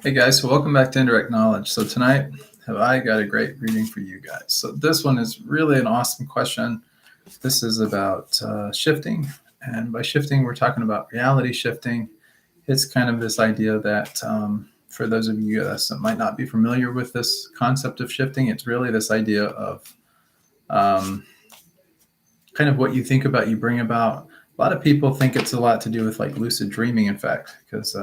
Hey guys, so welcome back to Indirect Knowledge. So tonight, have I got a great reading for you guys. So this one is really an awesome question. This is about shifting. And by shifting, we're talking about reality shifting. It's kind of this idea that for those of you that might not be familiar with this concept of shifting, it's really this idea of kind of what you think about, you bring about. A lot of people think it's a lot to do with like lucid dreaming, in fact, because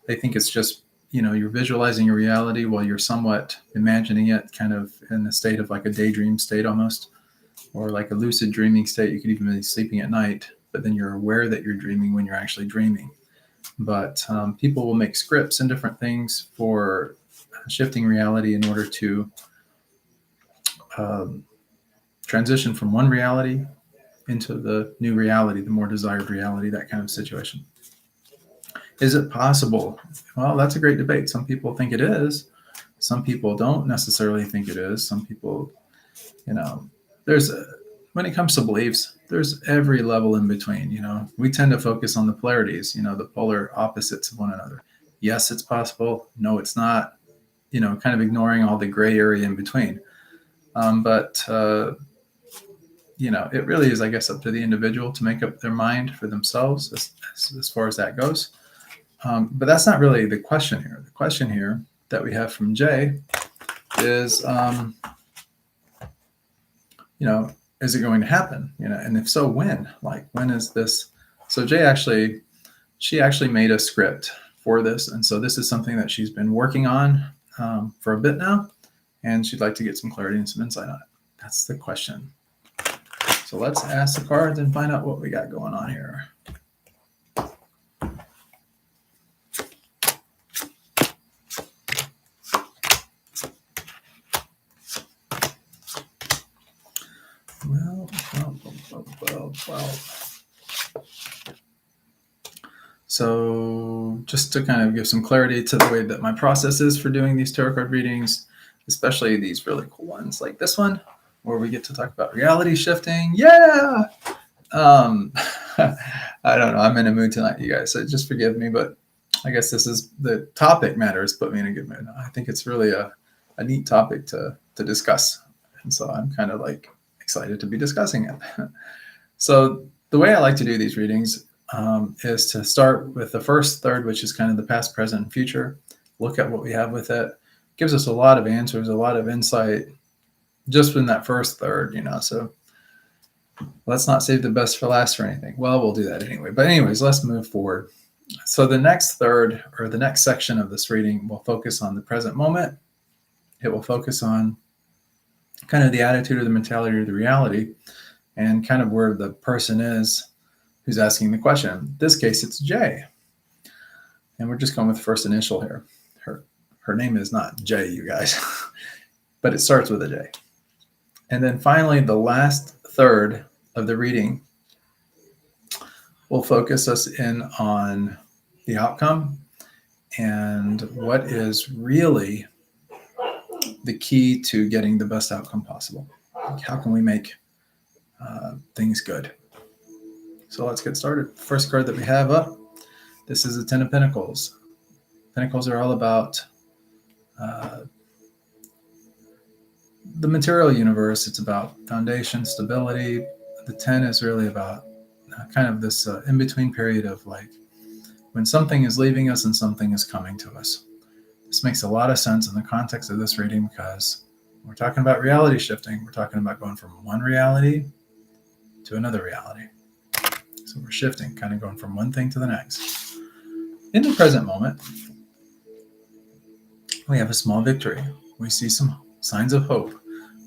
they think it's just, you're visualizing your reality while you're somewhat imagining it kind of in a state of like a daydream state almost, or like a lucid dreaming state. You could even be sleeping at night, but then you're aware that you're dreaming when you're actually dreaming. But people will make scripts and different things for shifting reality in order to transition from one reality into the new reality, the more desired reality, that kind of situation. Is it possible? Well, that's a great debate. Some people think it is. Some people don't necessarily think it is. Some people, when it comes to beliefs, there's every level in between. We tend to focus on the polarities, the polar opposites of one another. Yes, it's possible. No, it's not. Kind of ignoring all the gray area in between. But it really is, I guess, up to the individual to make up their mind for themselves as far as that goes. But that's not really the question here. The question here that we have from Jay is, is it going to happen? And if so, when? Like, when is this? So she actually made a script for this. And so this is something that she's been working on for a bit now. And she'd like to get some clarity and some insight on it. That's the question. So let's ask the cards and find out what we got going on here. Well. So just to kind of give some clarity to the way that my process is for doing these tarot card readings, especially these really cool ones like this one, where we get to talk about reality shifting. Yeah. I don't know. I'm in a mood tonight, you guys, so just forgive me, but I guess this is the topic matter has put me in a good mood. I think it's really a neat topic to discuss. And so I'm kind of like excited to be discussing it. So the way I like to do these readings is to start with the first third, which is kind of the past, present, and future. Look at what we have with it. Gives us a lot of answers, a lot of insight just in that first third, so let's not save the best for last or anything. Well, we'll do that anyway. But anyways, let's move forward. So the next third, or the next section of this reading, will focus on the present moment. It will focus on kind of the attitude or the mentality or the reality, and kind of where the person is who's asking the question. In this case, it's Jay. And we're just going with the first initial here. Her name is not Jay, you guys, but it starts with a J. And then finally, the last third of the reading will focus us in on the outcome and what is really the key to getting the best outcome possible. How can we make things good? So let's get started. The first card that we have up, this is the Ten of Pentacles. Pentacles are all about the material universe. It's about foundation, stability. The 10 is really about kind of this in-between period of like when something is leaving us and something is coming to us. This makes a lot of sense in the context of this reading because we're talking about reality shifting. We're talking about going from one reality to another reality. So we're shifting, kind of going from one thing to the next. In the present moment, we have a small victory. We see some signs of hope.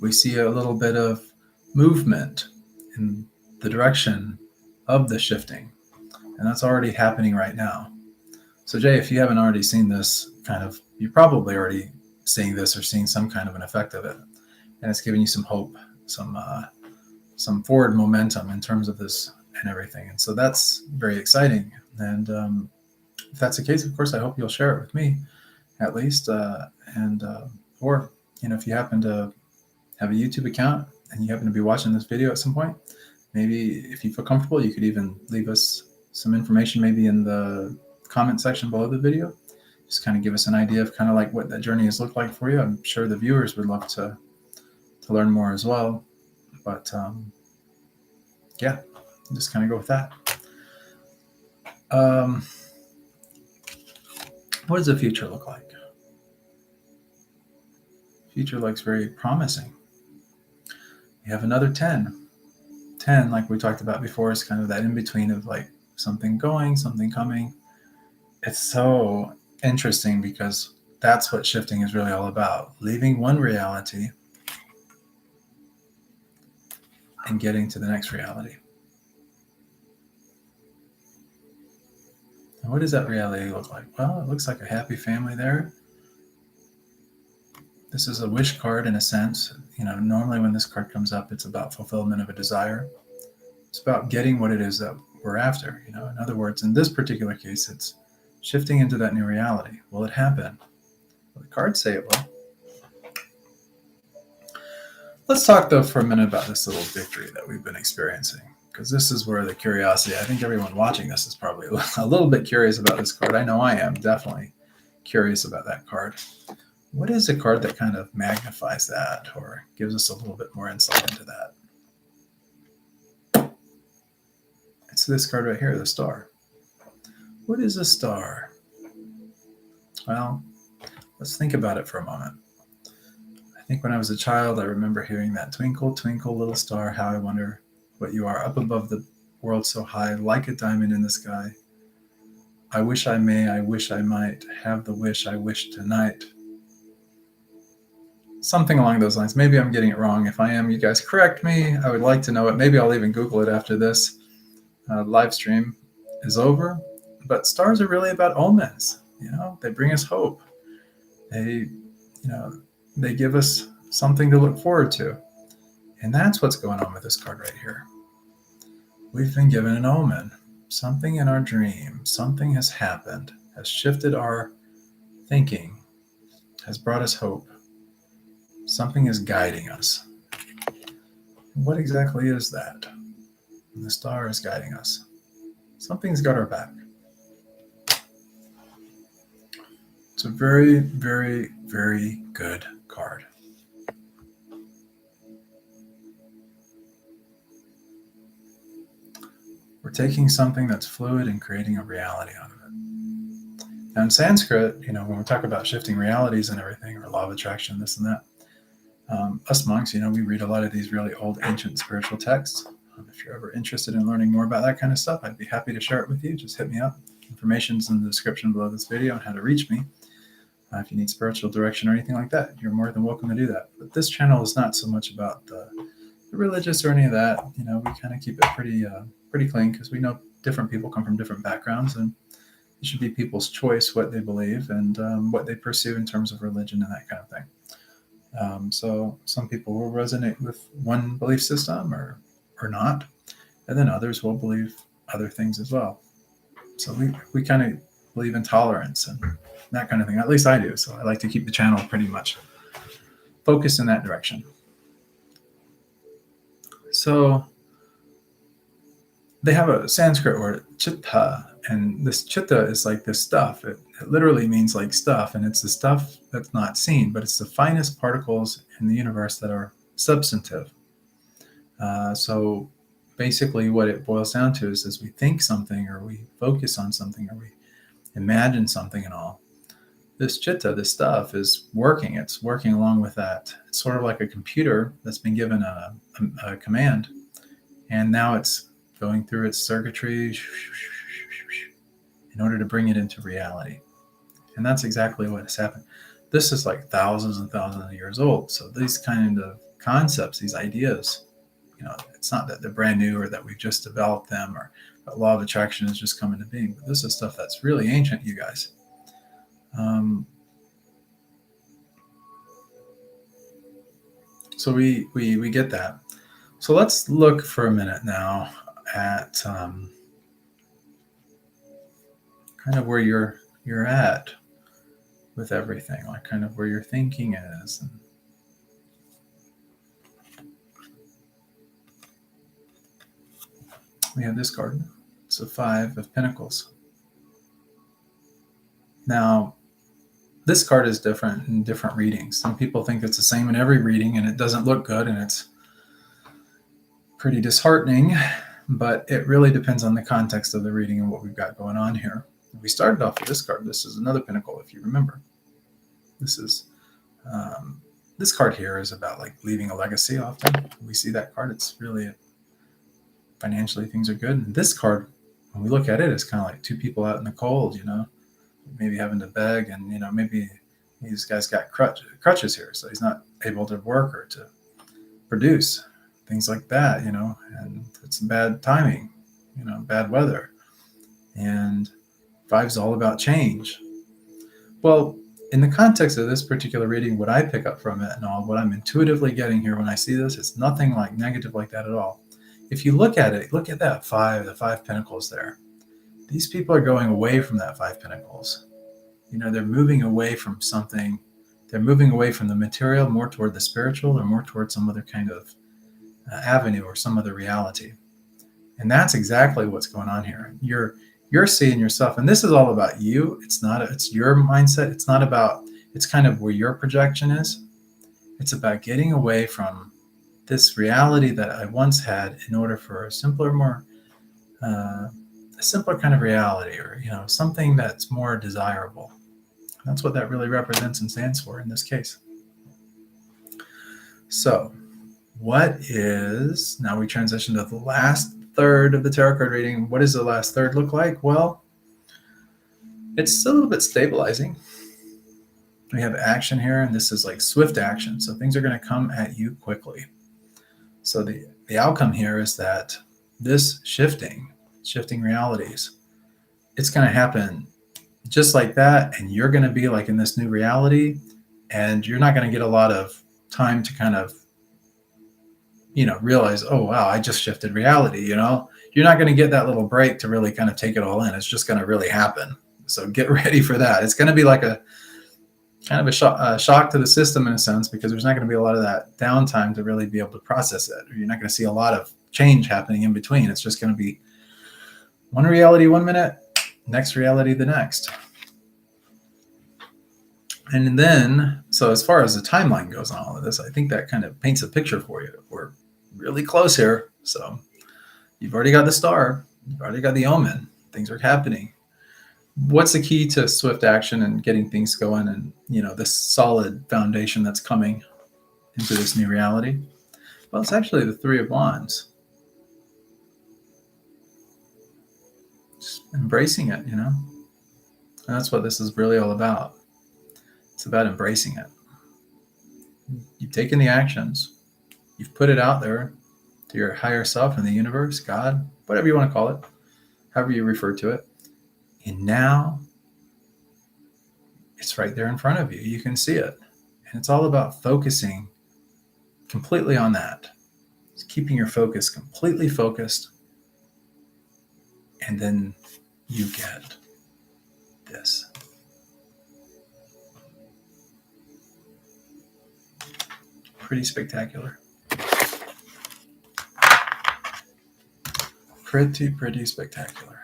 We see a little bit of movement in the direction of the shifting. And that's already happening right now. So Jay, if you haven't already seen this you're probably already seeing this or seeing some kind of an effect of it. And it's giving you some hope, some forward momentum in terms of this and everything. And so that's very exciting. And if that's the case, of course, I hope you'll share it with me at least. Or, if you happen to have a YouTube account and you happen to be watching this video at some point, maybe if you feel comfortable, you could even leave us some information maybe in the comment section below the video. just kind of give us an idea of kind of like what that journey has looked like for you. I'm sure the viewers would love to learn more as well. But yeah, just kind of go with that. What does the future look like? Future looks very promising. You have another 10. 10, like we talked about before, is kind of that in between of like something going, something coming. It's so interesting because that's what shifting is really all about. Leaving one reality and getting to the next reality. And what does that reality look like? Well, it looks like a happy family there. This is a wish card in a sense. Normally when this card comes up, it's about fulfillment of a desire. It's about getting what it is that we're after. In other words, in this particular case, it's shifting into that new reality. Will it happen? Well, the cards say it will. Let's talk though for a minute about this little victory that we've been experiencing, because this is where the curiosity, I think everyone watching this is probably a little bit curious about this card. I know I am definitely curious about that card. What is a card that kind of magnifies that or gives us a little bit more insight into that? It's this card right here, the star. What is a star? Well, let's think about it for a moment. I think when I was a child, I remember hearing that twinkle, twinkle, little star, how I wonder what you are up above the world so high, like a diamond in the sky. I wish I may, I wish I might have the wish I wish tonight. Something along those lines. Maybe I'm getting it wrong. If I am, you guys correct me. I would like to know it. Maybe I'll even Google it after this live stream is over. But stars are really about omens. They bring us hope. They give us something to look forward to. And that's what's going on with this card right here. We've been given an omen. Something in our dream, something has happened, has shifted our thinking, has brought us hope. Something is guiding us. What exactly is that? And the star is guiding us. Something's got our back. It's a very, very, very good card. We're taking something that's fluid and creating a reality out of it. Now in Sanskrit, when we talk about shifting realities and everything, or law of attraction, this and that, us monks, we read a lot of these really old ancient spiritual texts. If you're ever interested in learning more about that kind of stuff, I'd be happy to share it with you. Just hit me up. Information's in the description below this video on how to reach me. If you need spiritual direction or anything like that, you're more than welcome to do that. But this channel is not so much about the religious or any of that. We kind of keep it pretty clean, because we know different people come from different backgrounds, and it should be people's choice what they believe and what they pursue in terms of religion and that kind of thing. So some people will resonate with one belief system or not, and then others will believe other things as well. So we kind of believe in tolerance and that kind of thing. At least I do. So I like to keep the channel pretty much focused in that direction. So they have a Sanskrit word, chitta, and this chitta is like this stuff. It literally means like stuff, and it's the stuff that's not seen, but it's the finest particles in the universe that are substantive. So basically what it boils down to is, as we think something or we focus on something or we imagine something and all, this chitta, this stuff is working. It's working along with that. It's sort of like a computer that's been given a command, and now it's going through its circuitry in order to bring it into reality. And that's exactly what has happened. This is like thousands and thousands of years old. So these kind of concepts, these ideas, it's not that they're brand new or that we've just developed them or that law of attraction has just come into being. But this is stuff that's really ancient, you guys. So we get that. So let's look for a minute now at kind of where you're at with everything, like kind of where your thinking is. And we have this card. It's a 5 of Pentacles. Now, this card is different in different readings. Some people think it's the same in every reading and it doesn't look good and it's pretty disheartening, but it really depends on the context of the reading and what we've got going on here. We started off with this card. This is another Pentacle, if you remember. This is this card here is about like leaving a legacy. Often we see that card. It's really financially things are good. And this card, when we look at it, it's kind of like two people out in the cold, you know, maybe having to beg, and you know, maybe these guys got crutches here, so he's not able to work or to produce things like that, you know, and it's bad timing, you know, bad weather. And five's all about change. Well, in the context of this particular reading, what I pick up from it and all, what I'm intuitively getting here when I see this, it's nothing like negative like that at all. If you look at it, look at that the 5 pentacles there. These people are going away from that 5 pentacles. You know, they're moving away from something. They're moving away from the material, more toward the spiritual, or more toward some other kind of avenue or some other reality. And that's exactly what's going on here. You're seeing yourself, and this is all about you. It's your mindset. It's not about, it's kind of where your projection is. It's about getting away from this reality that I once had in order for a simpler kind of reality, or, you know, something that's more desirable. That's what that really represents and stands for in this case. So now we transition to the last third of the tarot card reading. What does the last third look like? Well, it's a little bit stabilizing. We have action here, and this is like swift action. So things are going to come at you quickly. So the outcome here is that this shifting realities, it's going to happen just like that. And you're going to be like in this new reality, and you're not going to get a lot of time to kind of, you know, realize, oh, wow, I just shifted reality. You know, you're not going to get that little break to really kind of take it all in. It's just going to really happen. So get ready for that. It's going to be like a kind of a shock to the system in a sense, because there's not going to be a lot of that downtime to really be able to process it. You're not going to see a lot of change happening in between. It's just going to be one reality 1 minute, next reality the next. And then, so as far as the timeline goes on all of this, I think that kind of paints a picture for you. We're really close here. So you've already got the star, you've already got the omen, things are happening. What's the key to swift action and getting things going, and, you know, this solid foundation that's coming into this new reality? Well, it's actually the 3 of Wands. Just embracing it, you know, and that's what this is really all about. It's about embracing it. You've taken the actions, you've put it out there to your higher self in the universe, God, whatever you want to call it, however you refer to it. And now it's right there in front of you. You can see it. And it's all about focusing completely on that. It's keeping your focus completely focused. And then you get this. Pretty spectacular. Pretty spectacular.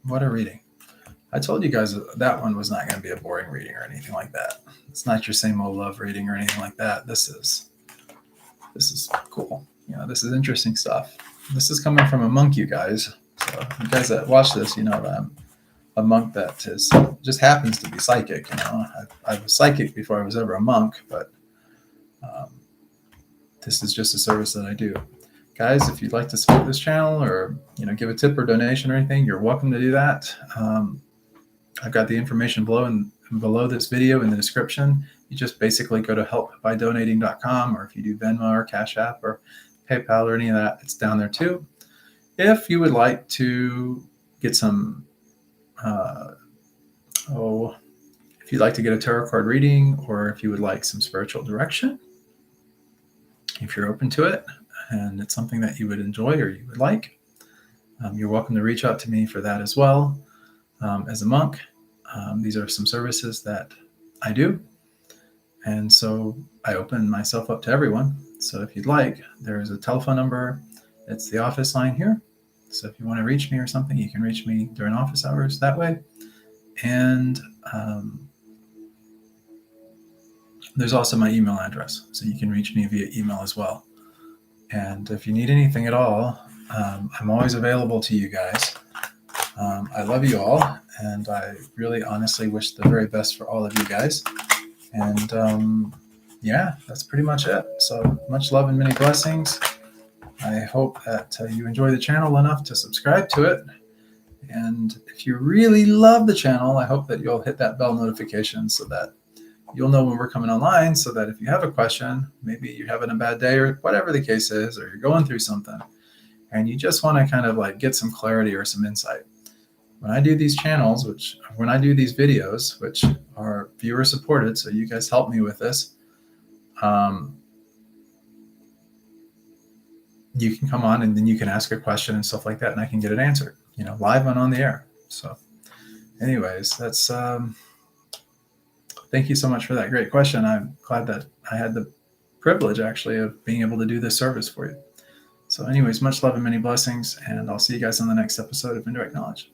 What a reading. I told you guys that one was not going to be a boring reading or anything like that. It's not your same old love reading or anything like that. This is cool. You know, this is interesting stuff. This is coming from a monk, you guys. So you guys that watch this, you know that I'm a monk that just happens to be psychic. You know, I was psychic before I was ever a monk, but this is just a service that I do. Guys, if you'd like to support this channel, or, you know, give a tip or donation or anything, you're welcome to do that. I've got the information below this video in the description. You just basically go to helpbydonating.com, or if you do Venmo or Cash App or PayPal or any of that, it's down there too. If you would like to get some, if you'd like to get a tarot card reading, or if you would like some spiritual direction, if you're open to it and it's something that you would enjoy or you would like, you're welcome to reach out to me for that as well. As a monk, these are some services that I do. And so I open myself up to everyone. So if you'd like, there's a telephone number. It's the office line here. So if you want to reach me or something, you can reach me during office hours that way. And There's also my email address, so you can reach me via email as well. And if you need anything at all, I'm always available to you guys. I love you all, and I really honestly wish the very best for all of you guys. And yeah, that's pretty much it. So much love and many blessings. I hope that you enjoy the channel enough to subscribe to it. And if you really love the channel, I hope that you'll hit that bell notification so that you'll know when we're coming online, so that if you have a question, maybe you're having a bad day or whatever the case is, or you're going through something and you just want to kind of like get some clarity or some insight. When I do these channels, when I do these videos, which are viewer supported, so you guys help me with this, you can come on and then you can ask a question and stuff like that, and I can get it answered, live and on the air. So anyways, that's thank you so much for that great question. I'm glad that I had the privilege actually of being able to do this service for you. So anyways, much love and many blessings, and I'll see you guys on the next episode of Indirect Knowledge.